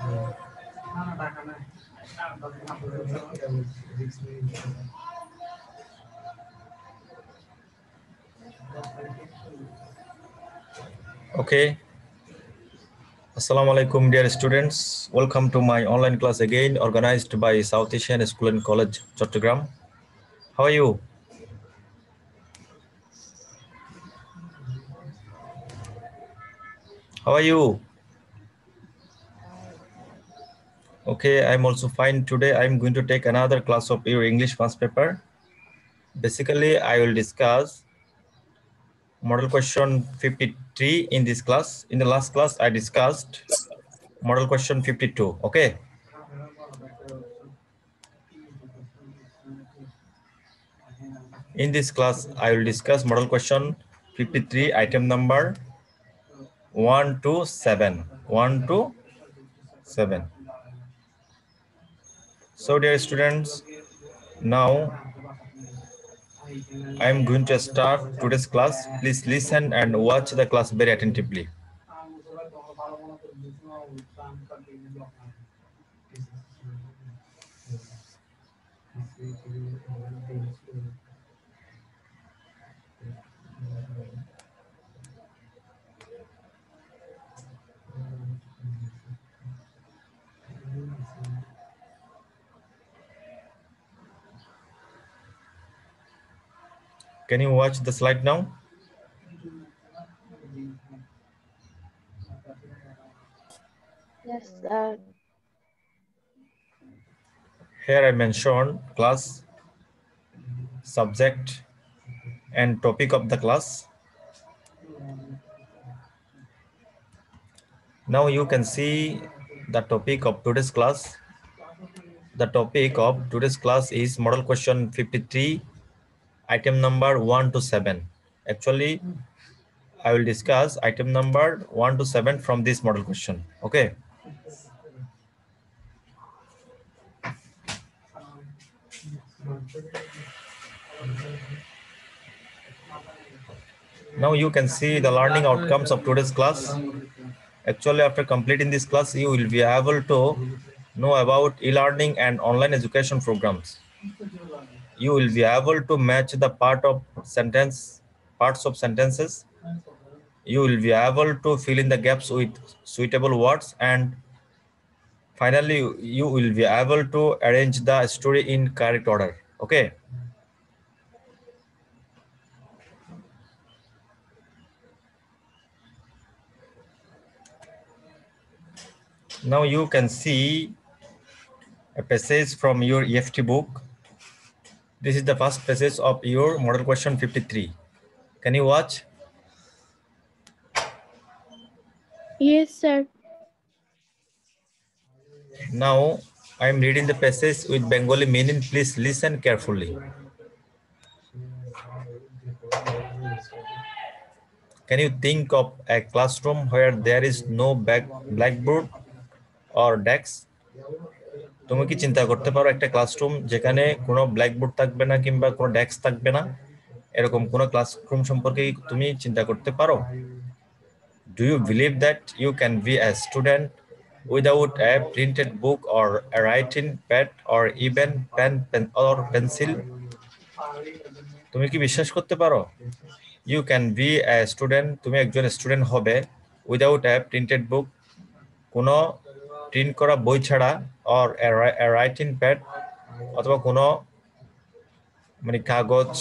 Okay. Assalamu alaikum, dear students. Welcome to my online class again, organized by South Asian School and College, Chattogram. How are you? How are you? Okay, I'm also fine. Today, I'm going to take another class of your English first paper. Basically, I will discuss model question 53 in this class. In the last class, I discussed model question 52. Okay. In this class, I will discuss model question 53, item number 1 to 7. 1 to 7. So, dear students, now I am going to start today's class. Please listen and watch the class very attentively. Can you watch the slide now? Yes, sir. Here I mentioned class, subject, and topic of the class. Now you can see the topic of today's class. The topic of today's class is model question 53, item number 1 to 7. Actually, I will discuss item number 1 to 7 from this model question. Okay. Now you can see the learning outcomes of today's class. Actually, after completing this class, you will be able to know about e-learning and online education programs. You will be able to match the parts of sentences. You will be able to fill in the gaps with suitable words, and finally, you will be able to arrange the story in correct order. Okay. Now you can see a passage from your EFT book. This is the first passage of your model question 53. Can you watch? Yes, sir. Now I am reading the passage with Bengali meaning. Please listen carefully. Can you think of a classroom where there is no blackboard or desk? তুমি কি চিন্তা করতে পারো একটা classroom যেখানে কোনো blackboard থাকবে না কিংবা কোনো ডেস্ক থাকবে না? এরকম কোনো ক্লাসরুম সম্পর্কে তুমি চিন্তা করতে পারো? Do you believe that you can be a student without a printed book or a writing pad or even pen or pencil? তুমি কি বিশ্বাস করতে পারো? You can be a student, তুমি একজন স্টুডেন্ট হবে without a printed book, কোনো print করা বই ছাড়া, or a writing pad, অথবা কোনো মানে কাগজ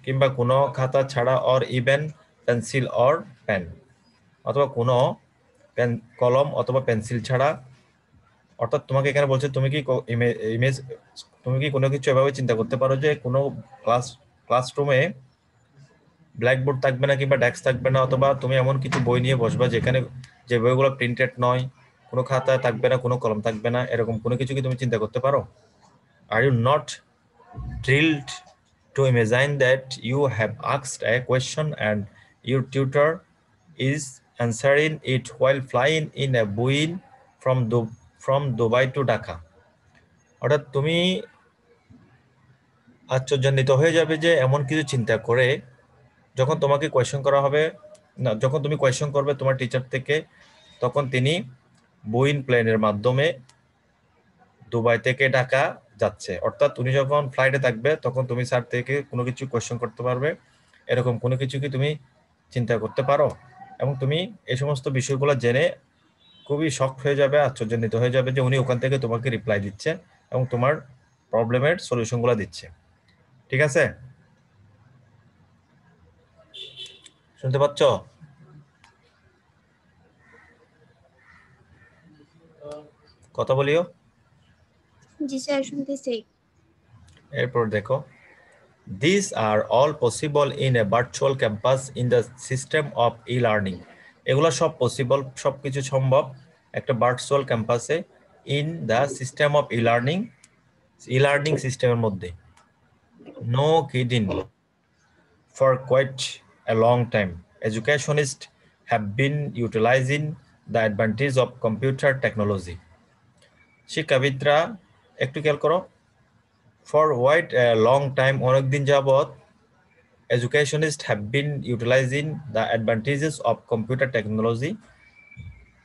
কিংবা কোনো খাতা ছাড়া, or even pencil or pen, অথবা কোনো কলম অথবা পেন্সিল ছাড়া। অর্থাৎ তোমাকে এখানে বলছে তুমি কি কোনো কিছু এভাবে চিন্তা করতে পারো যে কোনো ক্লাসরুমে ব্ল্যাকবোর্ড থাকবে না কিংবা ডেস্ক থাকবে না, অথবা তুমি এমন কিছু বই নিয়ে বসবা যেখানে যে বইগুলো প্রিন্টেড নয়, কোনো খাতা থাকবে না, কোনো কলম থাকবে না, এরকম কোনো কিছু কি তুমি চিন্তা করতে পারো? Are you not thrilled to imagine that you have asked a question and your tutor is answering it while flying in a Boeing from Dubai to Dhaka? অর্থাৎ তুমি আশ্চর্যান্বিত হয়ে যাবে যে এমন কিছু চিন্তা করে যখন তুমি কোয়েশ্চন করবে তোমার টিচার থেকে, তখন তিনি বোয়িং প্লেনের মাধ্যমে দুবাই থেকে ঢাকা যাচ্ছে। অর্থাৎ উনি যখন ফ্লাইটে থাকবে তখন তুমি স্যার থেকে কোনো কিছু কোয়েশ্চেন করতে পারবে, এরকম কোনো কিছু কি তুমি চিন্তা করতে পারো? এবং তুমি এই সমস্ত বিষয়গুলো জেনে খুবই শক হয়ে যাবে, আশ্চর্যান্বিত হয়ে যাবে যে উনি ওখান থেকে তোমাকে রিপ্লাই দিচ্ছে এবং তোমার প্রবলেমের সলিউশনগুলো দিচ্ছে। ঠিক আছে, শুনতে পাচ্ছ? কথা বলিও। জি স্যার, শুনতেছি। এরপর দেখো, these are all possible in a virtual campus in the system of e-learning. এগুলো সব পসিবল, সবকিছু সম্ভব একটা ভার্চুয়াল ক্যাম্পাসে in the system of e learning সিস্টেমের মধ্যে। No kidding, for quite a long time educationists have been utilizing the advantage of computer technology. শিক্ষাবিদরা একটু খেয়াল করো, for quite a long time অনেকদিন যাবত educationists have been utilizing the advantages of computer technology.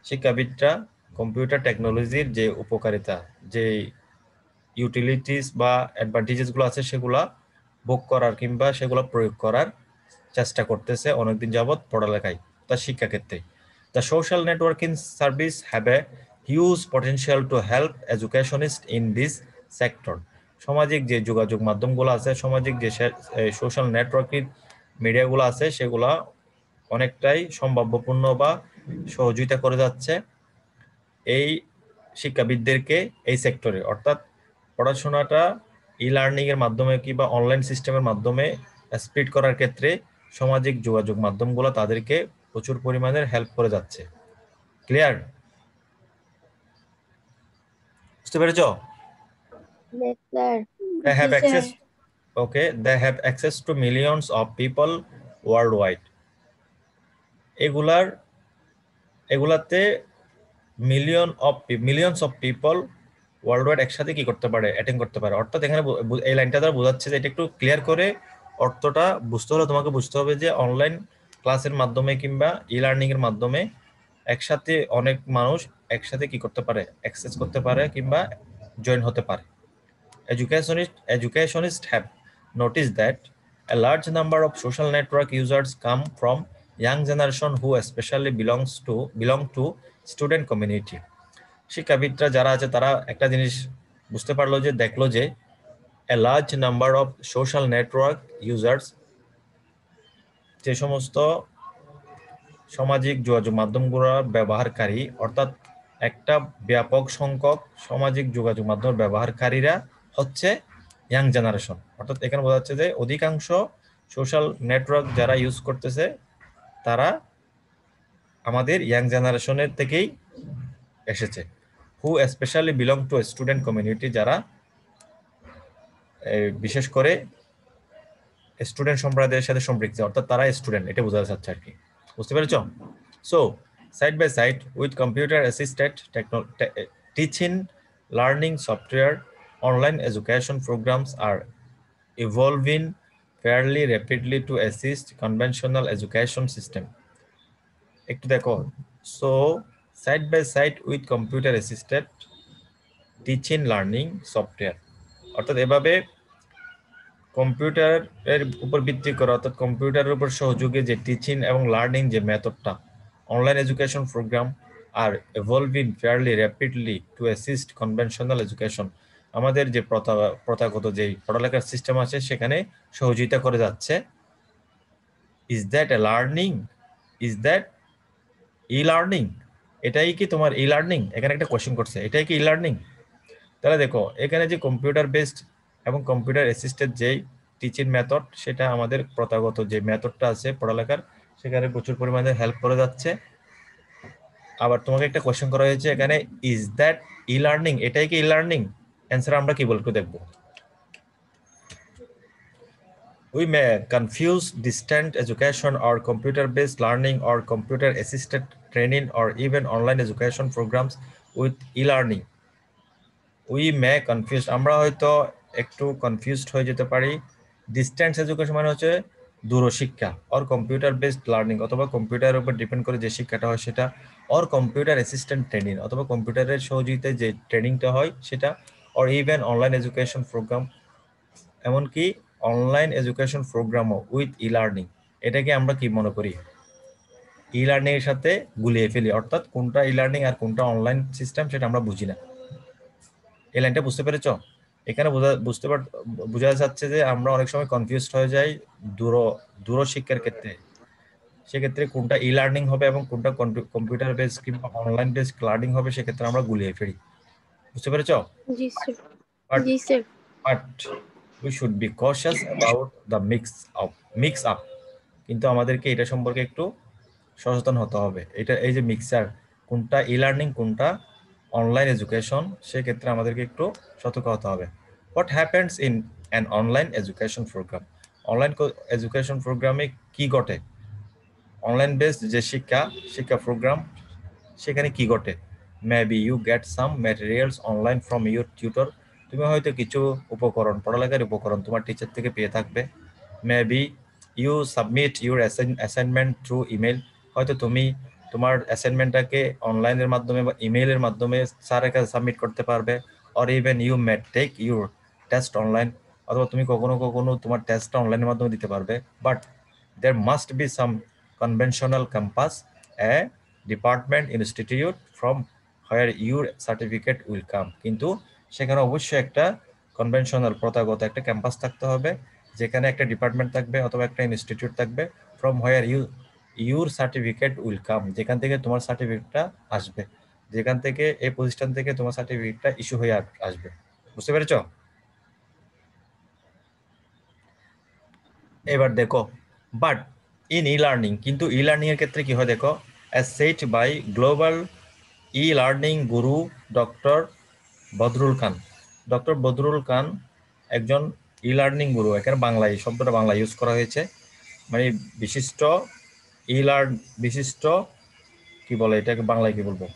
শিক্ষাবিদরা computer টেকনোলজির যে উপকারিতা, যে ইউটিলিটিস বা অ্যাডভান্টেজেস গুলো আছে সেগুলা ভোগ করার কিংবা সেগুলো প্রয়োগ করার চেষ্টা করতেছে অনেকদিন যাবত পড়ালেখায়, তার শিক্ষাক্ষেত্রে। The social networking service have a huge potential to help educationists in this sector. সামাজিক যে যোগাযোগ মাধ্যমগুলো আছে, সামাজিক যে সোশ্যাল নেটওয়ার্কিং মিডিয়াগুলো আছে সেগুলা অনেকটাই সম্ভাব্যপূর্ণ বা সহযোগিতা করে যাচ্ছে এই শিক্ষাবিদদেরকে এই সেক্টরে। অর্থাৎ পড়াশোনাটা ই লার্নিং এর মাধ্যমে কিংবা অনলাইন সিস্টেমের মাধ্যমে স্পিড করার ক্ষেত্রে সামাজিক যোগাযোগ মাধ্যমগুলো তাদেরকে প্রচুর পরিমাণে হেল্প করে যাচ্ছে। ক্লিয়ার? বুঝতে পেরেছ? Yes, sir. They G have sir. access, okay, they have access to millions of people worldwide. এগুলাতে millions of people world wide একসাথে কি করতে পারে, অ্যাটেন্ড করতে পারে। অর্থাৎ এখানে এই লাইনটা দ্বারা বোঝাচ্ছে যে, এটা একটু ক্লিয়ার করে অর্থটা বুঝতে হলে তোমাকে বুঝতে হবে যে অনলাইন ক্লাসের মাধ্যমে কিংবা ই লার্নিং এর মাধ্যমে একসাথে অনেক মানুষ একসাথে কি করতে পারে, অ্যাক্সেস করতে পারে কিংবা জয়েন হতে পারে। Educationists have noticed that a large number of social network users come from young generation who especially belong to student community. শিক্ষাবিদরা যারা আছে তারা একটা জিনিস বুঝতে পারলো, যে দেখলো যে a large number of social network users, যে সমস্ত সামাজিক যোগাযোগ মাধ্যমগুলো ব্যবহারকারী, অর্থাৎ একটা ব্যাপক সংখ্যক সামাজিক যোগাযোগ মাধ্যম ব্যবহারকারীরা হচ্ছে ইয়াং জেনারেশন। অর্থাৎ এখানে বোঝা যাচ্ছে যে অধিকাংশ সোশ্যাল নেটওয়ার্ক যারা ইউজ করতেছে তারা আমাদের ইয়াং জেনারেশনের থেকেই এসেছে। Who specially belong to student community, যারা বিশেষ করে স্টুডেন্ট সম্প্রদায়ের সাথে সম্পৃক্ত, অর্থাৎ তারা স্টুডেন্ট, এটা বোঝা যাচ্ছে আর কি। বুঝতে পেরেছ? So side by side with computer assisted teaching learning software, online education programs আর evolving fairly rapidly to assist conventional education system. একটু দেখো, so side by side with computer assisted teaching learning software, অর্থাৎ এভাবে কম্পিউটারের উপর ভিত্তি করে, অর্থাৎ কম্পিউটারের উপর সহযোগী যে টিচিং এবং লার্নিং যে মেথডটা, online education program are evolving fairly rapidly to assist conventional education, আমাদের যে প্রথাগত যে পড়ালেখার সিস্টেম আছে সেখানে সহযোগিতা করে যাচ্ছে। Is that a learning? Is that e learning? এটাই কি তোমার ই লার্নিং? এখানে একটা কোয়েশ্চেন করছে, এটাই কি ই লার্নিং? তাহলে দেখো এখানে যে কম্পিউটার বেসড এবং কম্পিউটার অ্যাসিস্টেড যেই টিচিং মেথড, সেটা আমাদের প্রথাগত যে মেথডটা আছে পড়ালেখার সেখানে প্রচুর পরিমাণে হেল্প করে যাচ্ছে। আবার তোমাকে একটা কোয়েশ্চেন করা হয়েছে এখানে, ইজ দ্যাট ই লার্নিং? এটাই কি ই লার্নিং? অ্যান্সার আমরা কি বলবো দেখবো। We may confuse distant education or computer-based learning or computer-assisted training or even online education programs with e-learning. We may confuse, আমরা হয়তো একটু কনফিউজড হয়ে যেতে পারি। ডিস্টেন্স এডুকেশন মানে হচ্ছে দূরশিক্ষা, আর কম্পিউটার বেসড লার্নিং অথবা কম্পিউটারের উপর ডিপেন্ড করে যে শিক্ষাটা হয় সেটা, অর কম্পিউটার অ্যাসিস্ট্যান্ট ট্রেনিং, অথবা কম্পিউটারের সহযোগিতায় যে ট্রেনিংটা হয় সেটা, or even online education program, এমনকি অনলাইন এডুকেশন প্রোগ্রামও উইথ ই লার্নিং। এটাকে আমরা কি মনে করি, ই লার্নিং এর সাথে গুলিয়ে ফেলি, অর্থাৎ কোনটা ই লার্নিং আর কোনটা অনলাইন সিস্টেম সেটা আমরা বুঝি না। এই লাইনটা বুঝতে পেরেছো? এখানে বোঝা যাচ্ছে যে আমরা অনেক সময় কনফিউজড হয়ে যাই দূর দূর শিক্ষার ক্ষেত্রে। সেক্ষেত্রে কোনটা ই লার্নিং হবে এবং কোনটা কম্পিউটার বেস কিংবা অনলাইন বেস লার্নিং হবে, সেক্ষেত্রে আমরা গুলিয়ে ফেলি। বুঝতে পেরেছো? জি স্যার। বাট জি sir. But we should be cautious about the mix up. কিন্তু আমাদেরকে এটা সম্পর্কে একটু সচেতন হতে হবে। এই যে মিক্সার, কোনটা ই লার্নিং কোনটা অনলাইন এডুকেশন, সেক্ষেত্রে আমাদেরকে একটু সতর্ক হতে হবে। What happens in an online education program? Online education প্রোগ্রামে কি ঘটে? অনলাইন বেসড যে শিক্ষা প্রোগ্রাম, সেখানে কি ঘটে? Maybe you get some materials online from your tutor. তুমি হয়তো কিছু উপকরণ, পড়ালেখার উপকরণ তোমার টিচার থেকে পেয়ে থাকবে। Maybe you submit your assignment through email. হয়তো তুমি তোমার অ্যাসাইনমেন্টটাকে অনলাইনের মাধ্যমে বা ইমেইলের মাধ্যমে স্যারের কাছে সাবমিট করতে পারবে। Or even you may take your test online, অথবা তুমি কখনো কখনো তোমার টেস্টটা অনলাইনের মাধ্যমে দিতে পারবে। But there must be some conventional campus, a department, institute from where your certificate will come. কিন্তু সেখানে অবশ্যই একটা কনভেনশনাল, প্রথাগত একটা ক্যাম্পাস থাকতে হবে, যেখানে একটা ডিপার্টমেন্ট থাকবে অথবা একটা ইনস্টিটিউট থাকবে, from where your certificate will come, যেখান থেকে তোমার সার্টিফিকেটটা আসবে, যেখান থেকে এই প্রতিষ্ঠান থেকে তোমার সার্টিফিকেটটা ইস্যু হয়ে আসবে। বুঝতে পেরেছো? এবার দেখো, বাট ইন ই লার্নিং, কিন্তু ই লার্নিং এর ক্ষেত্রে কি হয় দেখো, as set by global e learning guru doctor Badrul Khan. Doctor Badrul Khan একজন ই লার্নিং গুরু, এখানে বাংলায় শব্দটা বাংলা ইউজ করা হয়েছে, মানে বিশিষ্ট বিশিষ্ট কি বলে এটাকে বাংলায় কি বলবো,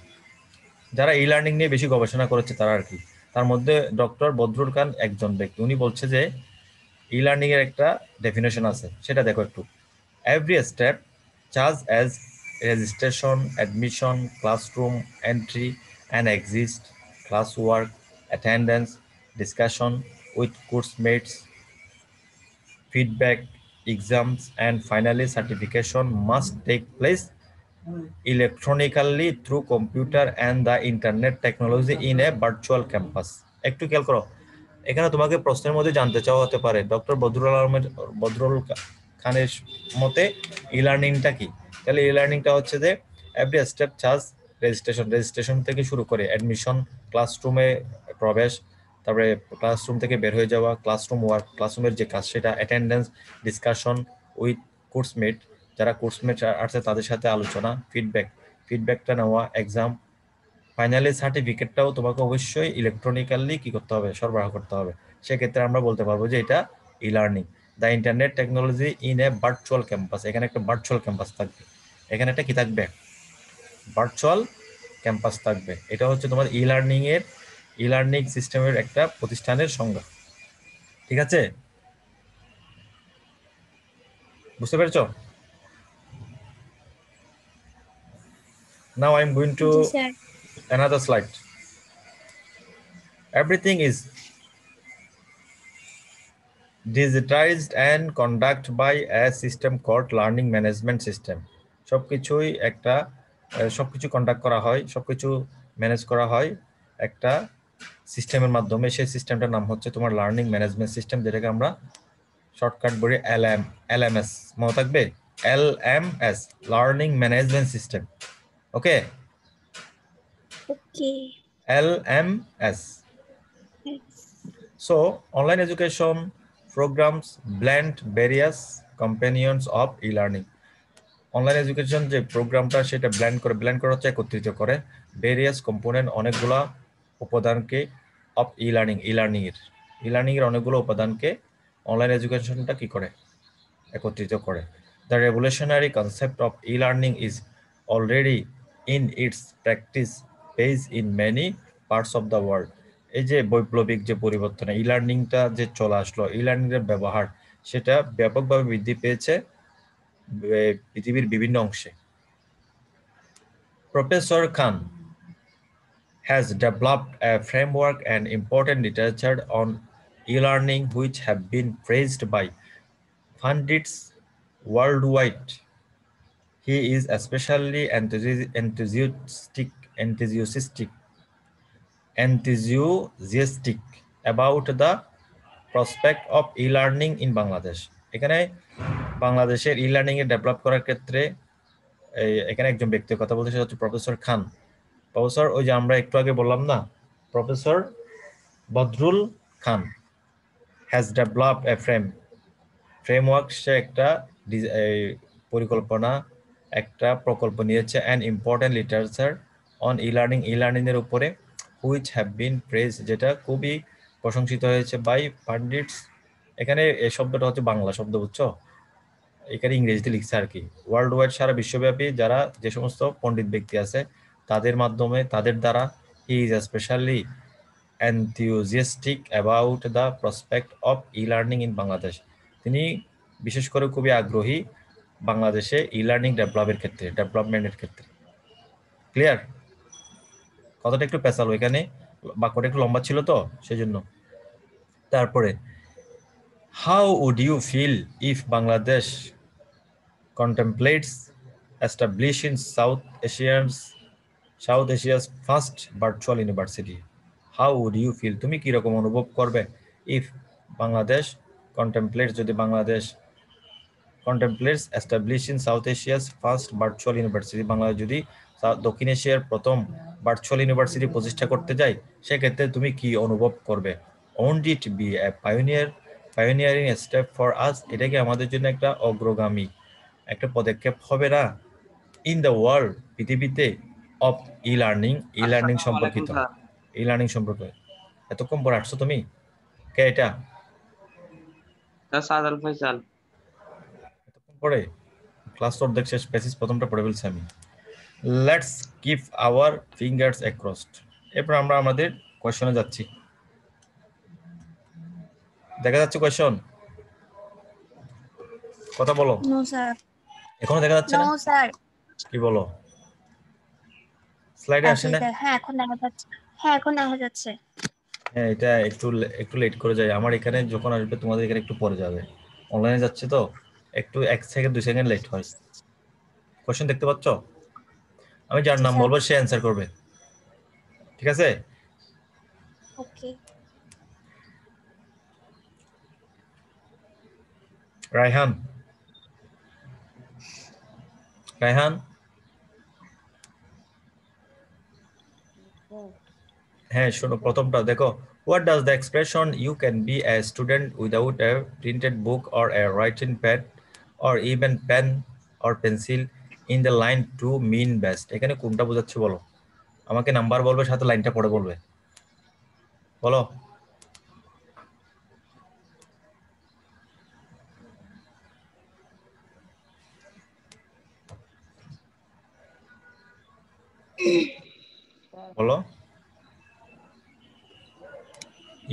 যারা ই লার্নিং নিয়ে বেশি গবেষণা করেছে তারা আর কি। তার মধ্যে ডক্টর বদরুল খান একজন ব্যক্তি, উনি বলছে যে ই লার্নিং এর একটা ডেফিনেশন আছে, সেটা দেখো একটু। Every step charge as registration, admission, classroom entry and exist, class work, attendance, discussion with coursemates, feedback, exams, and finally certification must take place electronically through computer and the internet technology in a virtual campus. একটু খেয়াল করো, এখানে তোমাকে প্রশ্নের মধ্যে জানতে চাওয়া হতে পারে ডক্টর বদরুল খানের মতে ই লার্নিংটা কি। তাহলে ই লার্নিংটা হচ্ছে যে এভরি স্টেপ চার্জ রেজিস্ট্রেশন থেকে শুরু করে অ্যাডমিশন, ক্লাসরুমে প্রবেশ, তারপরে ক্লাসরুম থেকে বের হয়ে যাওয়া, ক্লাসরুম ওয়ার্ক, ক্লাসরুমের যে কাজ সেটা, অ্যাটেন্ডেন্স, ডিসকাশন উইথ কোর্সমেট, যারা কোর্সমেট আছে তাদের সাথে আলোচনা, ফিডব্যাকটা নেওয়া, এক্সাম, ফাইনালি সার্টিফিকেটটাও তোমাকে অবশ্যই ইলেকট্রনিক্যালি কি করতে হবে, সরবরাহ করতে হবে। সেক্ষেত্রে আমরা বলতে পারবো যে এটা e learning. The internet technology in a virtual campus, এখানে একটা ভার্চুয়াল ক্যাম্পাস থাকবে, এখানে একটা কি থাকবে, ভার্চুয়াল ক্যাম্পাস থাকবে। এটা হচ্ছে তোমার ই লার্নিং সিস্টেমের একটা প্রতিষ্ঠানের সংজ্ঞা। ঠিক আছে, বুঝতে পেরেছো? Now I am going to G sir. another slide. Everything is digitized and conducted by a system called learning management system. সবকিছুই একটা সবকিছু কন্ডাক্ট করা হয়, সবকিছু ম্যানেজ করা হয় একটা সিস্টেমের মাধ্যমে। সেই সিস্টেমটার নাম হচ্ছে তোমার লার্নিং ম্যানেজমেন্ট সিস্টেম, যেটাকে আমরা শর্টকাট বলি এলএমএস। মনে থাকবে, LMS, learning management system. Okay, okay. LMS. So, online education programs blend various companions of e-learning. Online education যে প্রোগ্রামটা সেটা ব্লেন্ড করা হচ্ছে, একত্রিত করে ভেরিয়াস কম্পোনেন্ট, অনেকগুলা উপাদানকে, অফ ই লার্নিং এর অনেকগুলো উপাদানকে অনলাইন এডুকেশনটা কি করে, একত্রিত করে। The revolutionary concept of e learning is already in it's practice page in many parts of the world. এই যে বৈপ্লবিক যে পরিবর্তন, ই লার্নিংটা যে চলে আসলো, ই লার্নিং এর ব্যবহার সেটা ব্যাপকভাবে বৃদ্ধি পেয়েছে পৃথিবীর বিভিন্ন অংশে। Professor Khan has developed a framework and important literature on e-learning which have been praised by pundits worldwide. He is especially enthusiastic about the prospect of e-learning in Bangladesh. এখানে বাংলাদেশের ই-লার্নিং এ ডেভেলপ করার ক্ষেত্রে এখানে একজন ব্যক্তির কথা বলতে সেটা হচ্ছে প্রফেসর খান। প্রফেসর ওই যে আমরা একটু আগে বললাম না, professor Badrul Khan has develop a framework, সে একটা পরিকল্পনা, একটা প্রকল্প নিয়েছে and important literature on e learning এর উপরে, হুইচ হ্যাভ বিন প্রেজ, যেটা খুবই প্রশংসিত হয়েছে বাই পান্ডিটস। এখানে এই শব্দটা হচ্ছে বাংলা শব্দ, বুঝছো, এখানে ইংরেজিতে লিখছে আর কি। ওয়ার্ল্ড ওয়াইড, সারা বিশ্বব্যাপী যারা যে সমস্ত পণ্ডিত ব্যক্তি আছে তাদের মাধ্যমে, তাদের দ্বারা, he is specially enthusiastic about the prospect of e-learning in Bangladesh. তিনি বিশেষ করে খুবই আগ্রহী বাংলাদেশে ই-লার্নিং ডেভেলপমেন্টের ক্ষেত্রে। ক্লিয়ার? কথাটা একটু পেঁচালো এখানে, বাক্যটা একটু লম্বা ছিল তো সেজন্য। তারপরে, how would you feel if Bangladesh contemplates establishing South Asia's first virtual university? How would you feel? তুমি কি রকম অনুভব করবে if বাংলাদেশ contemplates, যদি Bangladesh contemplates establishing South Asia's first virtual university, Bangladesh যদি দক্ষিণ এশিয়ার প্রথম ভার্চুয়াল ইউনিভার্সিটি প্রতিষ্ঠা করতে যায়, সেক্ষেত্রে তুমি কি অনুভব করবে? Won't it be a pioneering step for us? এটা কি আমাদের জন্য একটা অগ্রগামী একটা পদক্ষেপ হবে না? ইন দ্য ওয়ার্ল্ড, পৃথিবীতে, অফ ই লার্নিং আসসালামু আলাইকুম সম্পর্কিত, স্যার। ই-লার্নিং সম্পর্কে। এতক্ষণ পরে আসছো তুমি? কে এটা? স্যার সাদাল ফয়সাল। এতক্ষণ পরে ক্লাস অর্ধেক শেষ, পেসিস প্রথমটা পড়ে ফেলছি আমি। Let's keep our fingers crossed. এরপর আমরা আমাদের কোয়েশনে যাচ্ছি। দেখা যাচ্ছে কোয়েশন? কথা বলো। No sir. এখনো দেখা যাচ্ছে নো না? স্যার। কি বলো? স্লাইডে আসে না? হ্যাঁ এখন দেখা যাচ্ছে। হ্যাঁ এখন দেখা যাচ্ছে। হ্যাঁ, এটা একটু একটু লেট করে যায় আমার এখানে, যখন আসবে তোমাদের এখানে একটু পরে যাবে। অনলাইনে যাচ্ছে তো একটু 1 সেকেন্ড 2 সেকেন্ড লেট হয়। কোয়েশন দেখতে পাচ্ছ? আমি যার জি নাম স্যার। বলবো সে অ্যান্সার করবে, ঠিক আছে? ওকে। রায়হান, রায়হান, হ্যাঁ শোনো, প্রথমটা দেখো। What does the expression you can be a student without a printed book or a writing pad or even pen or pencil in the line to mean best? এখানে কোনটা বোঝাচ্ছে বলো? আমাকে নাম্বার বলবে, সাথে লাইনটা পড়ে বলবে, বলো। বলো।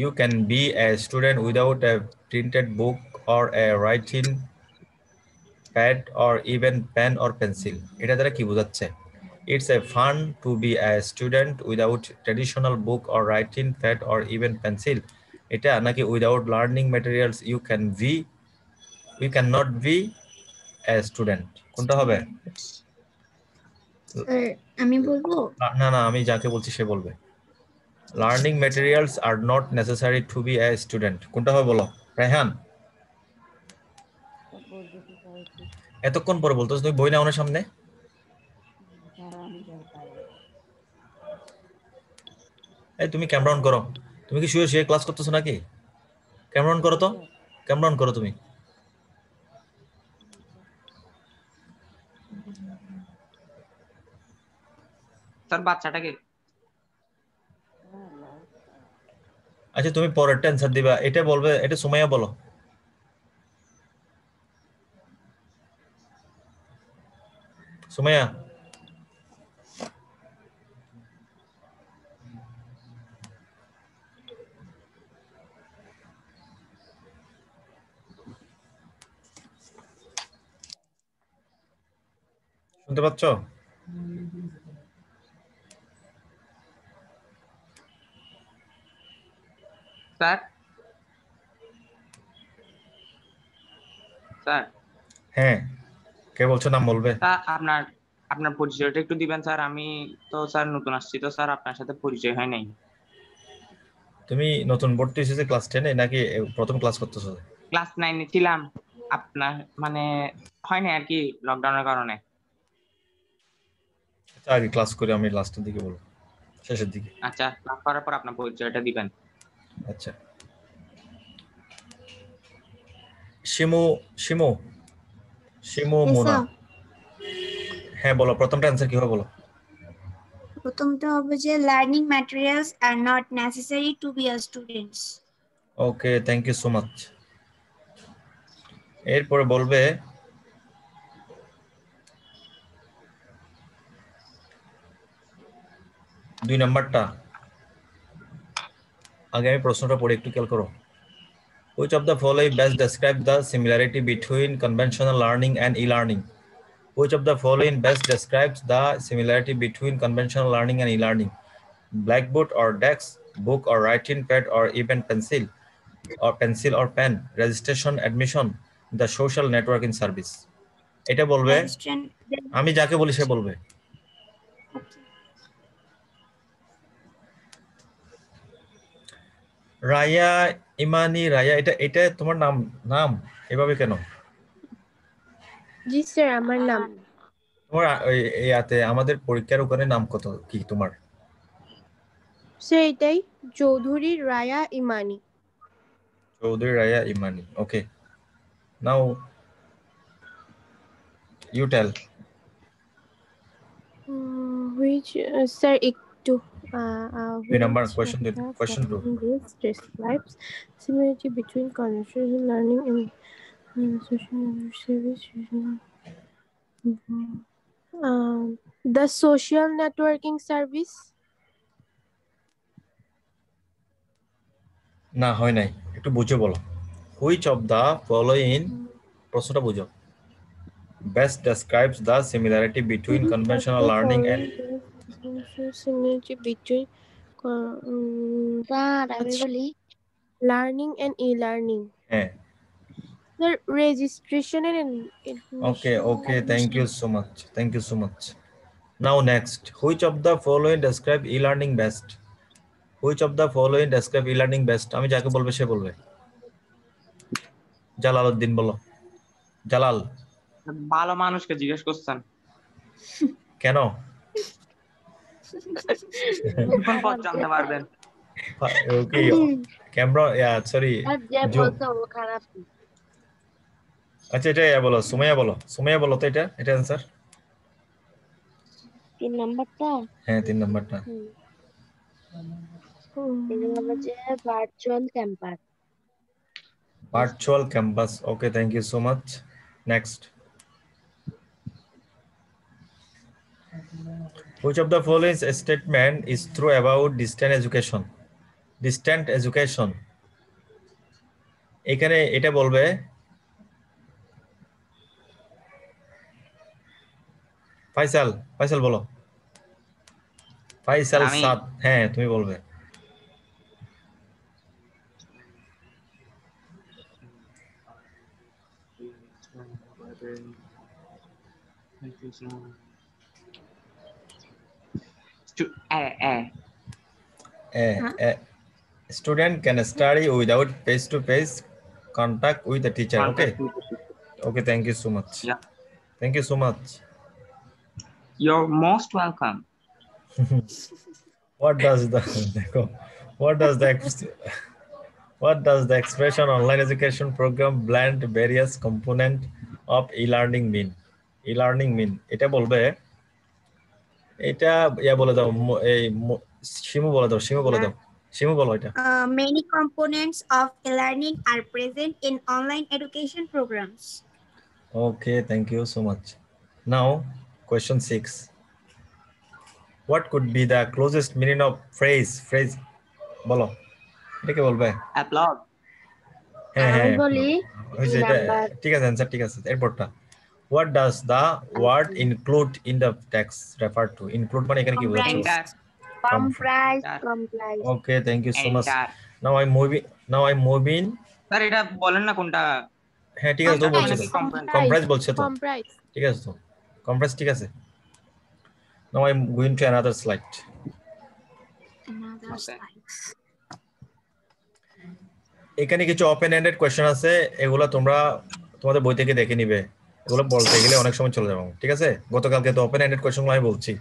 You can be a student without a printed book or a writing pad or even pen or pencil. এটা দ্বারা কি বোঝাচ্ছে? It's a fun to be a student without traditional book or writing pad or even pencil. এটা নাকি without learning materials we cannot be a student? কোনটা হবে? Sir আমি বলবো। না না, আমি যাকে বলছি সে বলবে। Learning materials are not necessary to be a student. কোনটা হবে বলো? রায়হান, এতক্ষণ পরে বলতেছ, তুমি বই নাও না সামনে? এই তুমি ক্যামেরা অন করো। তুমি কি শুয়ে শুয়ে ক্লাস করতেছো নাকি? ক্যামেরা অন করো তো, ক্যামেরা অন করো তুমি। স্যার বাচ্চাটাকে আচ্ছা তুমি পরেরটা অ্যান্সার দিবা, এটা বলবে, এটা সুমাইয়া বলো। সুমাইয়া, শুনতে পাচ্ছ? স্যার স্যার হ্যাঁ, কে বলছো, নাম বলবে? তা আপনার আপনার পরিচয়টা একটু দিবেন স্যার। আমি তো স্যার নতুন আসছি, তো স্যার আপনার সাথে পরিচয় হয় নাই। তুমি নতুন ভর্তি হয়েছে ক্লাস 10-এ নাকি প্রথম ক্লাস করতেছো? ক্লাস 9-এ ছিলাম, আপনার মানে হয় না আর কি, লকডাউনের কারণে। আচ্ছা, আগে ক্লাস করে আমি লাস্টের দিকে বলবো, শেষের দিকে। আচ্ছা, ক্লাস করার পর আপনার পরিচয়টা দিবেন। আচ্ছা, শিমু শিমু শিমু Yes, মোনা। sir. হ্যাঁ বলো, প্রথমটা অ্যান্সার কি হবে বলো। প্রথমটা হবে যে learning materials are not necessary to be a students. Okay, thank you so much. এরপরে বলবে দুই নাম্বারটা। আগে আমি প্রশ্নটা পড়ে একটু খেয়াল করো। Which of the following best describe the similarity between conventional learning and e-learning? Which of the following best describes the similarity between conventional learning and e-learning? Blackboard or desk, book or writing pad or even pencil or pen, registration, admission, the social networking service. এটা বলবে, আমি যাকে বলি সে বলবে। রায়া ইমানি, রায়া, এটা এটা তোমার নাম? নাম এভাবে কেন? জি স্যার, আমার নাম। তোমার ইয়াতে আমাদের পরীক্ষার ওখানে নাম কত কি তোমার? স্যার এটাই, চৌধুরী রায়া ইমানি। Chowdhury Raya Imani. Okay, now you tell. Which sir একটু দুই number which question, of the question 2। following best describes similarity between conventional learning and social service? The social networking service. না, হয় নাই, একটু বুঝে বলো। হুইচ অফ দা ফলোইং, প্রশ্নটা বুঝো। Best describes the similarity between conventional learning and Similarity between আমি বলি learning and e-learning. হ্যাঁ। The registration and Okay, admission. okay, thank you so much. Thank you so much. Now next, which of the following describe e-learning best? Which of the following describe e-learning best? আমি যাকে বলবে সে বলবে। Jalaluddin বলো। জালাল। ভালো মানুষকে জিজ্ঞেস করছেন কেন? কোন পথ জানতে পারবেন। ওকে, ক্যামেরা, সরি। খারাপ। আচ্ছা, এটা বলো, সুমাইয়া বলো। সুমাইয়া বলো তো, এটা এটা অ্যান্সার। 3 নাম্বারটা হ্যাঁ, 3 নাম্বারটা। এটা হলো যে virtual campus. Virtual campus. Okay, thank you so much. Next. Which of the following statement is true about distant education? Distant education. এখানে এটা বলবে ফাইসাল। ফাইসাল বলো। ফাইসাল আমি সাদ। হ্যাঁ, তুমি বলবে। Student can study without face-to-face contact with the teacher. Okay. Okay, thank you so much. Yeah. Thank you so much. You're most welcome. What does the what does the expression online education program blend various component of e-learning mean? E-learning mean, এটা বলবে, এটা বলে দাও, এই শিমু বলে দাও, শিমু বলে দাও, শিমু বলো এটা। Many components of e-learning are present in online education programs. Okay, thank you so much. Now, question 6. What could be the closest meaning of phrase? বলো, এটা কে বলবে? Applaud. হ্যাঁ, আমি বলি এটা ঠিক আছে, অ্যানসার ঠিক আছে। এরপরটা, what does the word include in the text refer to? Include মানে এখানে কি বোঝাচ্ছো? Enter. comprise. Okay, thank you so much. Enter. Now I'm moving. Sir এটা বলেন না কোনটা হ্যাঁ ঠিক আছে, তো বলছো তো Comprise. কম্প্রাইজ বলছে তো, Comprise. ঠিক আছে তো কম্প্রাইজ ঠিক আছে। Now I'm going to another slide. Another Okay. slide. এখানে কিছু ওপেন এন্ডেড কোশ্চেন আছে, এগুলো তোমরা তোমাদের বই থেকে দেখে নিবে, এগুলো বলতে গেলে অনেক সময় চলে যাবে, ঠিক আছে। গতকালকে তো ওপেন এন্ডেড কোশ্চেনগুলো আমি বলছি,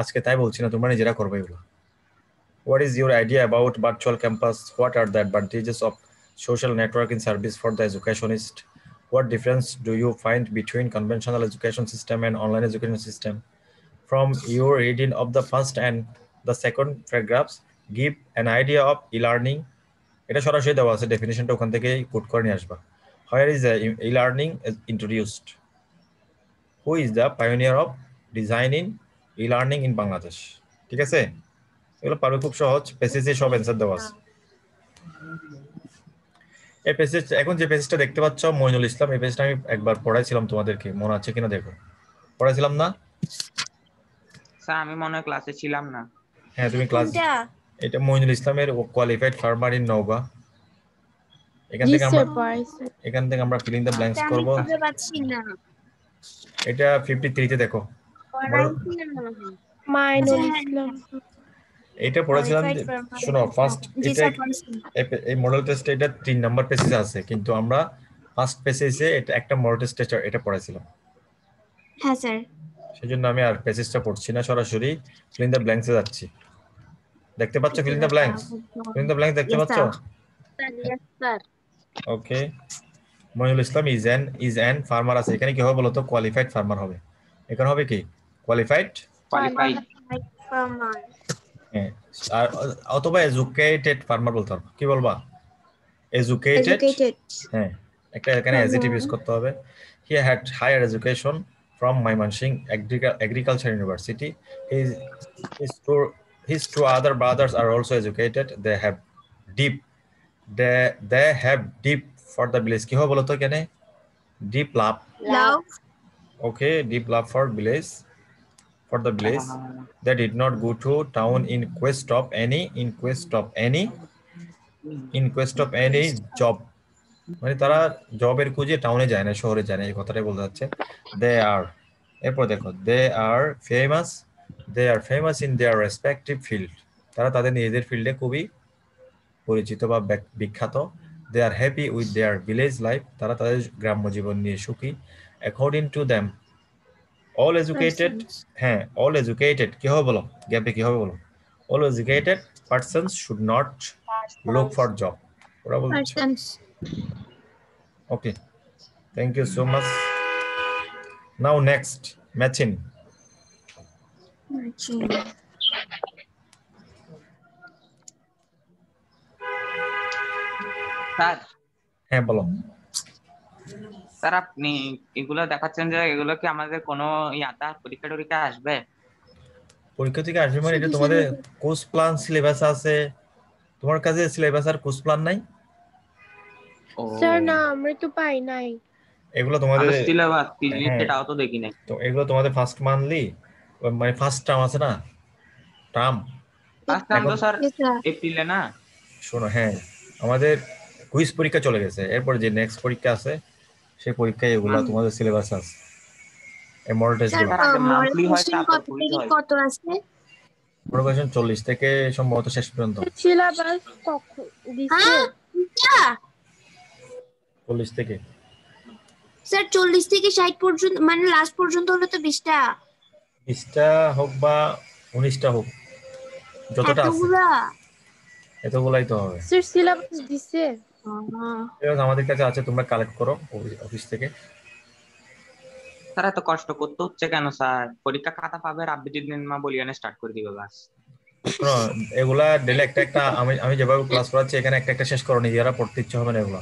আজকে তাই বলছি না, তোমরা নিজেরা করবে এগুলো। What is your idea about virtual campus? What are the advantages of social networking service for the educationist? What difference do you find between conventional education system and online education system? From your reading of the first and the second paragraphs, give an idea of e-learning. এটা সরাসরি দেওয়া আছে, ডেফিনিশনটা ওখান থেকে coat করে নিয়ে আসবা। Where is the e-learning is introduced? Who is the pioneer of designing e-learning in Bangladesh? ঠিক আছে, এগুলো পারবে, খুব সহজ, পেসেজে সব অ্যান্সার দেওয়া আছে। এই পেসেজ, এখন যে পেজটা দেখতে পাচ্ছ মইনুল ইসলাম, এই পেজটা আমি একবার পড়াইছিলাম তোমাদেরকে, মনে আছে কিনা দেখো, পড়াইছিলাম না? স্যার আমি মনে হয় ক্লাসে ছিলাম না। হ্যাঁ তুমি ক্লাস, কোনটা? এটা মইনুল ইসলামের কোয়ালিফাইড ফার্মার ইন নওগাঁ। এখান জি থেকে স্যার আমরা পড়াইছে। ফিলিং দ্য ব্ল্যাঙ্কস আমি করব। খুঁজে পাচ্ছি না। এটা 53 তে দেখো, পড়াইছি না মনে হয়। মাইনুল আচ্ছা, হ্যাঁ, ইসলাম। এটা পড়েছিলাম। Qualified farmer. শোনো, ফার্স্ট জি এটা স্যার পড়াইছি। এই মডেল টেস্টে এটা 3 নাম্বার পেজে আছে, কিন্তু আমরা ফার্স্ট পেজে এটা একটা মডেল টেস্ট এটা পড়াইছিলাম, হ্যাঁ স্যার। সেজন্য আমি আর পেজটা পড়ছি না, সরাসরি ফিলিং দ্য ব্ল্যাঙ্কসে যাচ্ছি। দেখতে পাচ্ছ filling the blanks? Filling the blanks দেখতে Yes, পাচ্ছ? sir. Yes, sir. Okay, Moinul Islam is an farmer আছে, এখানে কি হবে বলো তো? কোয়ালিফাইড ফার্মার হবে, এখানে হবে কি? কোয়ালিফাইড। কোয়ালিফাইড। Farmer. হ্যাঁ, আর অথবা এডুকেটেড ফার্মার বলতে হবে, কি বলবা? এডুকেটেড। Educated. হ্যাঁ, একটা এখানে অ্যাডজেক্টিভ ইউজ করতে হবে। He had higher education from Mymensingh agriculture university. His two other brothers are also educated. They have deep for the village. কি হবে বলো তো এখানে? Deep love. Love. Okay, deep love for village. For the village, they did not go to town in quest of any job. মানে তারা জবের খুঁজে টাউনে যায় না, শহরে যায় না, এই কথাটাই বলতে যাচ্ছে। এরপর দেখো, they are famous in their respective field. তারা তাদের নিজেদের ফিল্ডে খুবই পরিচিত বা বিখ্যাত। They are happy with their village life. তারা তাদের গ্রাম্য জীবন নিয়ে সুখী। According to them, all educated, হ্যাঁ, all educated কি হবে বলো? গ্যাপে কি হবে বলো? all educated persons should not look for job. ওরা বলছে Persons. Okay, thank you so much. Now next, matching. Matching. Sir হ্যাঁ বলো। স্যার আপনি এগুলো দেখাচ্ছেন যে এগুলো কি আমাদের কোনো ইয়াতা পরীক্ষা টরীক্ষা আসবে? পরীক্ষা থেকে আসবে মানে এটা তোমাদের কোর্স প্ল্যান সিলেবাস আছে, তোমার কাছে সিলেবাস আর কোর্স প্ল্যান নাই? স্যার না, আমরা তো পাই নাই। এগুলো তোমাদের সিলেবাস কি হ্যাঁ, সেটাও তো দেখি নাই। তো এগুলো তোমাদের ফার্স্ট মান্থলি, মানে ফার্স্ট টার্ম আছে না, টার্ম। ফার্স্ট টার্ম তো স্যার Yes, sir. এপ্রিলে না? শোনো, হ্যাঁ আমাদের কুইজ পরীক্ষা চলে গেছে, এরপর যে নেক্সট পরীক্ষা আছে সেই পরীক্ষায় এগুলো তোমাদের সিলেবাস আছে, এই মডেল টেস্ট Sir, গুলো। আগে model monthly হয়, question তারপর কত quiz থেকে হয়। কত আছে? মনে করেন 40 থেকে সম্ভবত শেষ পর্যন্ত। সিলেবাস কখন দিছে? হ্যাঁ, যা। 40 থেকে স্যার 40 থেকে 60 পর্যন্ত, মানে লাস্ট পর্যন্ত হলো তো 20টা। 20টা হোক বা 19টা হোক, যতটা আছে এতগুলা? এতগুলাই তো হবে। স্যার সিলেবাস দিছে? এবার আমাদের কাছে আছে, তোমরা কালেক্ট করো অফিস থেকে। স্যার এত কষ্ট করতে হচ্ছে কেন স্যার? পরীক্ষা খাতা পাবে আর আবৃত্তি দিন মা বলিয়ানে স্টার্ট করে দিবে বাস। শোনো, এগুলা ডেলি একটা আমি যেভাবে ক্লাস করাচ্ছি এখানে একটা শেষ করো, নিজেরা পড়তে ইচ্ছে হবে না, এগুলো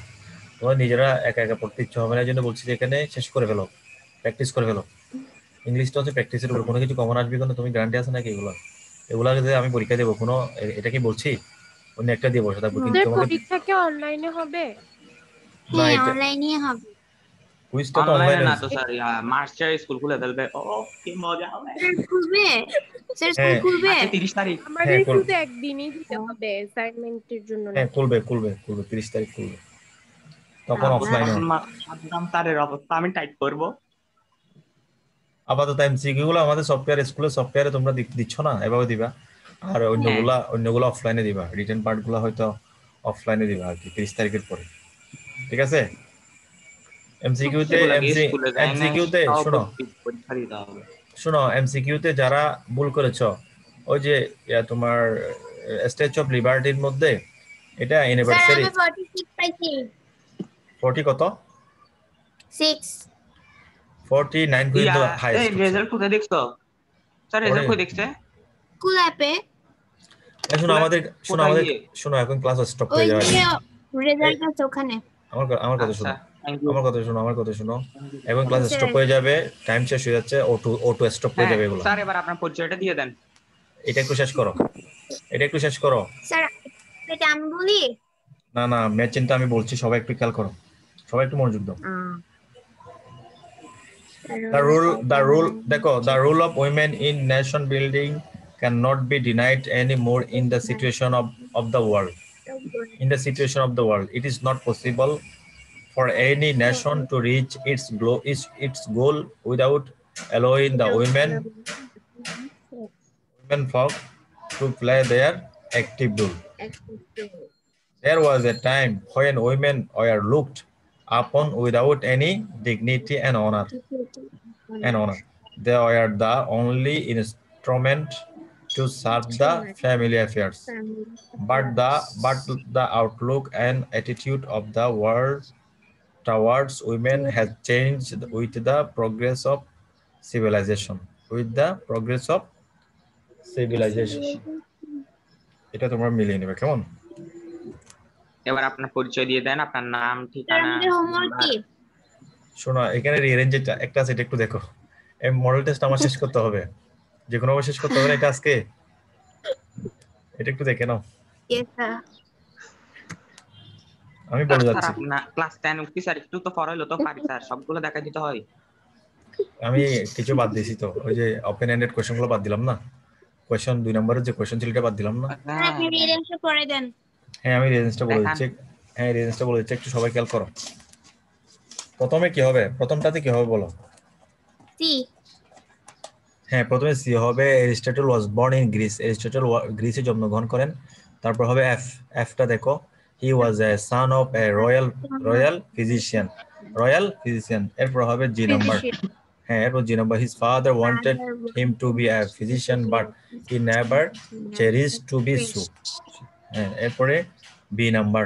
তোমরা নিজেরা একা পড়তে ইচ্ছে হবে না, এই জন্য বলছি যে এখানে শেষ করে ফেলো, প্র্যাকটিস করে ফেলো। ইংলিশটা হচ্ছে প্র্যাকটিসের উপর, কোনো কিছু কমন আসবে কোনো তুমি গ্যারান্টি আছে নাকি? এগুলা যে আমি পরীক্ষা দেবো কোনো, এটা কি বলছি অন্য একটা দিয়ে বসে থাকবো? কিন্তু স্যার তোমাকে পরীক্ষা কি অনলাইনে হবে? না, হ্যাঁ, এটা অনলাইনে হবে। কুইজটা তো অনলাইনে অনলাইনে না তো স্যার মার্চে স্কুল খুলে ফেলবে। ও কি মজা হবে। স্যার খুলবে, স্যার স্কুল হ্যাঁ। খুলবে। মার্চে 30 তারিখ। আমাদের হ্যাঁ, শুধু একদিনই দিতে হবে অ্যাসাইনমেন্টের জন্য না। হ্যাঁ খুলবে 30 তারিখ খুলবে, তখন অফলাইনে হবে। সাদ্দাম স্যারের অবস্থা আমি টাইপ করব। আপাতত এমসিকিউ গুলো আমাদের সফটওয়্যার, স্কুলের সফটওয়্যারে তোমরা দিচ্ছ না, এভাবে দিবা। আর অন্যগুলো অফলাইনে দিবা, রিটেন পার্ট গুলো হয়তো অফলাইনে দিবা আর কি 30 তারিখের পরে, ঠিক আছে? সেগুলো কি স্কুলে যায় না, এমসিকিউতে শোনো পরীক্ষা দিতে হবে। এমসিকিউতে যারা ভুল করেছো, ওই যে তোমার স্ট্যাচু অফ লিবার্টির মধ্যে এটা স্যার অ্যানিভার্সারি আমি 46 পাইছি। 40 কত? 6 49 পর্যন্ত এই হাইয়েস্ট। রেজাল্ট কোথায় দেখছো স্যার? রেজাল্ট কোথায় দেখছে? স্কুল অ্যাপে। শোনো এখন ক্লাস স্টপ ওই হয়ে যাবে। যে রেজাল্ট আছে ওখানে। আমার কথা শোনো, থ্যাংক ইউ। আমার কথা শোনো। এখন ক্লাস স্টপ হয়ে যাবে, টাইম শেষ হয়ে যাচ্ছে, অটো স্টপ হয়ে যাবে এগুলো। স্যার এবার আপনার পরিচয়টা দিয়ে দেন। এটা একটু শেষ করো। স্যার এটা আমি বলি। না ম্যাচিনটা আমি বলছি, সবাই একটু খেয়াল করো, সবাই একটু মনোযোগ দাও। The role of women in nation building cannot be denied anymore in the situation of the world. It is not possible for any nation to reach its goal without allowing the women folk to play their active role. There was a time when women were looked upon without any dignity and honor. They were the only instrument to serve the family affairs. But the outlook and attitude of the world towards women has changed with the progress of civilization. এটা তোমরা মিলিয়ে নেবে, কেমন? এবার আপনার পরিচয় দিয়ে দেন, আপনার নাম, ঠিকানা। হোমওয়ার্ক কি? শোনো, এখানে রিঅ্যারেঞ্জ একটা আছে, এটা একটু দেখো। এই মডেল টেস্ট আমার শেষ করতে হবে, যে কোনো শেষ করতে হবে না এটা আজকে। এটা একটু দেখে নাও। আমি বলে যাচ্ছি। ক্লাস 10 উঠি স্যার, একটু তো পড়াইলো তো পারি স্যার, সবগুলো দেখা দিতে হয়। আমি কিছু বাদ দিয়েছি তো, ওই যে ওপেন এন্ডেড কোশ্চেন গুলো বাদ দিলাম না, কোশ্চেন 2 নম্বরের যে কোশ্চেন ছিল এটা বাদ দিলাম না। আপনি রিডেন্সটা পড়ে দেন। হ্যাঁ আমি রেঞ্জটা বলে দিচ্ছি, একটু সবাই খেয়াল করো। প্রথমে কি হবে, প্রথমটাতে কি হবে বলো? সি। হ্যাঁ প্রথমে সি হবে। Aristotle was born in Greece, Aristotle গ্রিসে জন্মগ্রহণ করেন। তারপর হবে এফটা দেখো, he was a son of a royal physician. এরপর হবে জি নাম্বার। হ্যাঁ এরপর G number, his father wanted him to be a physician but he never cherished to be so. হ্যাঁ এরপরে B number,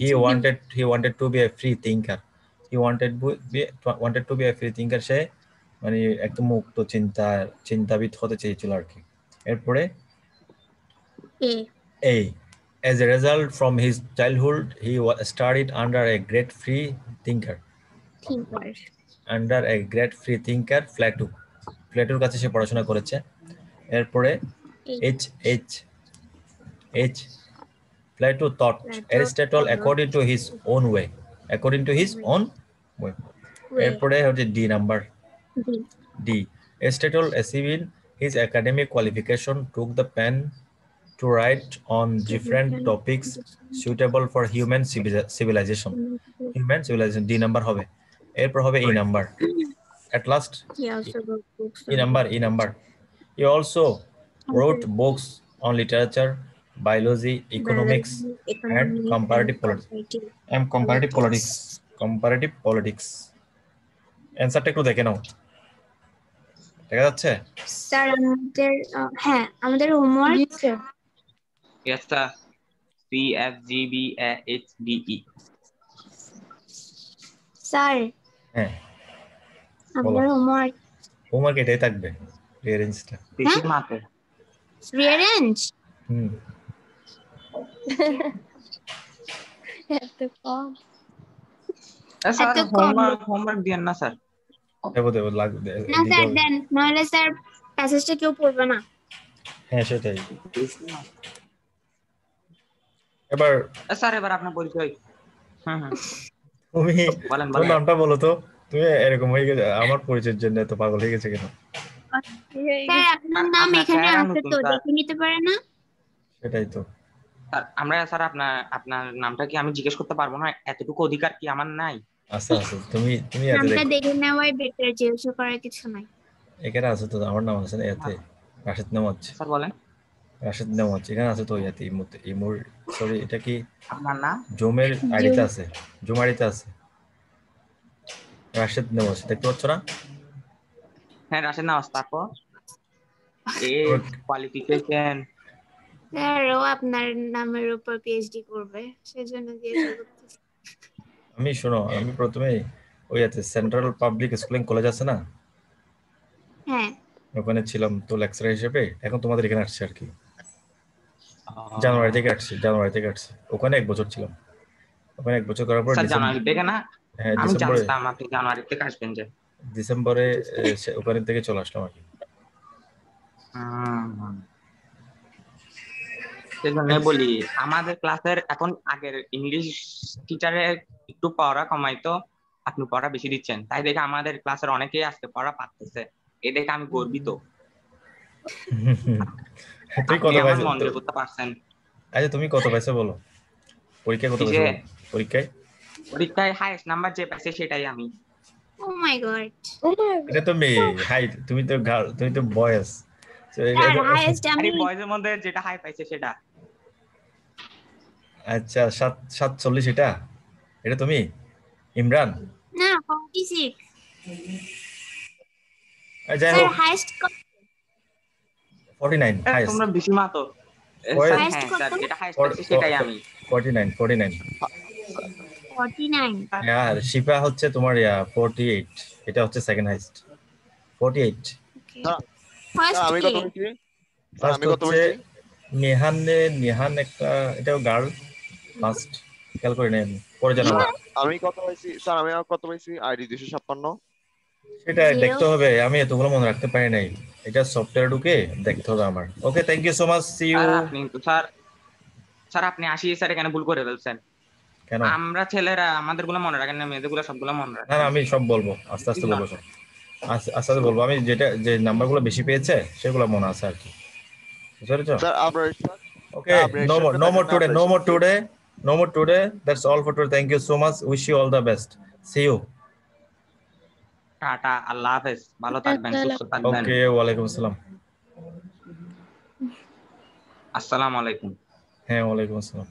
he wanted to be a free thinker. সে মানে একদম মুক্ত চিন্তাবিদ হতে চেয়েছিল আর কি। এরপরে A, as a result from his childhood he studied under a great free thinker প্লেটোর কাছে সে পড়াশোনা করেছে। এরপরে H Plato taught Aristotle according to his own way. এরপরে হচ্ছে D number, Aristotle achieving his academic qualification took the pen to write on different topics suitable for human civilization. D number হবে। এরপর হবে E number, at last E number, he also wrote books on literature, biology, economics and comparative politics. অ্যানসারটা একটু দেখে নাও, দেখা যাচ্ছে? Sir আমাদের homework Yes sir. CFGBAHDE. Sir হ্যাঁ আমাদের হোমওয়ার্ক এটাই থাকবে, রিঅ্যারেঞ্জটা। বেশি মাত্রা রিঅ্যারেঞ্জ এত কম। স্যার হোমওয়ার্ক দিয়েন না স্যার। দেবো লাগবে না স্যার দেন, নাহলে স্যার প্যাসেজটা কেউ পড়বে না। হ্যাঁ সেটাই। এবার স্যার এবার আপনার পরিচয়। তুমি বলেন নামটা বলো তো। তুমি এরকম হয়ে গেছে আমার পরিচয়ের জন্য এত পাগল হয়ে গেছে কেন? স্যার আপনার নাম আপনার এখানে চেহারা আছে নতুন তো, স্যার। দেখে নিতে পারে না? সেটাই তো। স্যার আমরা স্যার আপনার নামটা কি আমি জিজ্ঞেস করতে পারবো না? এতটুকু অধিকার কি আমার নাই? আচ্ছা আচ্ছা, তুমি তুমি এতে নামটা দেখো দেখে নেওয়াই বেটার, জিজ্ঞাসা করার কিছু নাই। এখানে আছে তো, আমার নাম আছে না এতে, রাশেদ নাম আছে, স্যার বলেন রাশেদ নাম আছে এখানে আছে তো ইয়াতে ইমোর, সরি এটা কি আপনার নাম। জুমের আইডিতে আছে, জুম আইডিতে আছে রাশেদ নাম আছে, দেখতে পাচ্ছ না? হ্যাঁ রাশেদ নওয়াজ। তারপর এজ, কোয়ালিফিকেশন। স্যার ও আপনার নামের উপর পিএইচডি করবে, সেজন্য জিজ্ঞাসা করতেছি। আমি শোনো, আমি প্রথমে ওই আছে সেন্ট্রাল পাবলিক স্কুলিং কলেজ আছে না, হ্যাঁ ওখানে ছিলাম তো লেকচারার হিসেবে, এখন তোমাদের এখানে আসছে আর কি, জানুয়ারি থেকে আসছি। ওখানে 1 বছর ছিলাম, ওখানে 1 বছর করার পর স্যার জানুয়ারি থেকে না? হ্যাঁ আমি ডিসেম্বরে, জানতাম আপনি জানুয়ারি থেকে আসবেন যে। ওখানে থেকে চলে আসলাম আর কি। সেজন্য বলি আমাদের ক্লাসের এখন আগের ইংলিশ টিচারের একটু পড়া কমাইতো, আপনি পড়া বেশি দিচ্ছেন, তাই দেখে আমাদের ক্লাসের অনেকেই আজকে পড়া পারতেছে, এই দেখে আমি গর্বিত। তুই আপনি কত আমার পাইছো? মন জয় করতে পারছেন। আচ্ছা তুমি কত পাইছো বলো, পরীক্ষায় কত পাইছো কিসে? বলো? পরীক্ষায় হাইয়েস্ট নাম্বার যে পাইছে সেটাই আমি। ও মাই গড, এটা তো মেয়ে, হাই তুমি তো গার্ল, তুমি তো বয়েস। স্যার হাইয়েস্ট আরে আমি। বয়েজের মধ্যে যেটা হাই পাইছে সেটা। আচ্ছা 747 এটা, এটা তুমি ইমরান? না 46। যাই স্যার হোক হাইয়েস্ট 49 হাইস্ট, তোমরা বেশি মাতো। স্যার হ্যাঁ স্যার যেটা হাইয়েস্ট পাইছে সেটাই আমি। 49। 49। আর শিফা হচ্ছে তোমার 48, এটা হচ্ছে সেকেন্ড হাইস্ট 48। ওকে, স্যার ফার্স্ট আমি কে? কত পেয়েছি? স্যার ফার্স্ট আমি কত হচ্ছে পেয়েছি? নিহান একটা, এটাও গার্ল, ফার্স্ট খেয়াল করে নেন, পরে জানাবো। আমি কত পেয়েছি স্যার? আমি কত পেয়েছি? আইডি 256। সেটা Zero. দেখতে হবে, আমি এতগুলো মনে রাখতে পারি নাই, এটা সফটওয়্যারে ঢুকে দেখতে হবে আমার। Okay, thank you so much, see you. Sir আপনি তো স্যার আপনি স্যার এখানে ভুল করে ফেলছেন। কেন? আমরা ছেলেরা আমাদের গুলো মনে রাখেন না, মেয়েদের গুলো সবগুলো মনে না রাখেন। না, আমি সব বলবো, আস্তে আস্তে বলবো সব, আস্তে আস্তে বলবো। আমি যে নাম্বারগুলো বেশি পেয়েছে সেগুলো মনে আছে আর কি, বুঝতে পেরেছো? স্যার আপনার ওকে, no more today, that's all for today. Thank you so much, wish you all the best, see you. টাটা, আল্লাহ হাফেজ, ভালো থাকবেন, সুস্থ থাকবেন। ওকে, ওয়ালাইকুম আসসালাম। আসসালামু আলাইকুম। হ্যাঁ, ওয়ালাইকুম আসসালাম।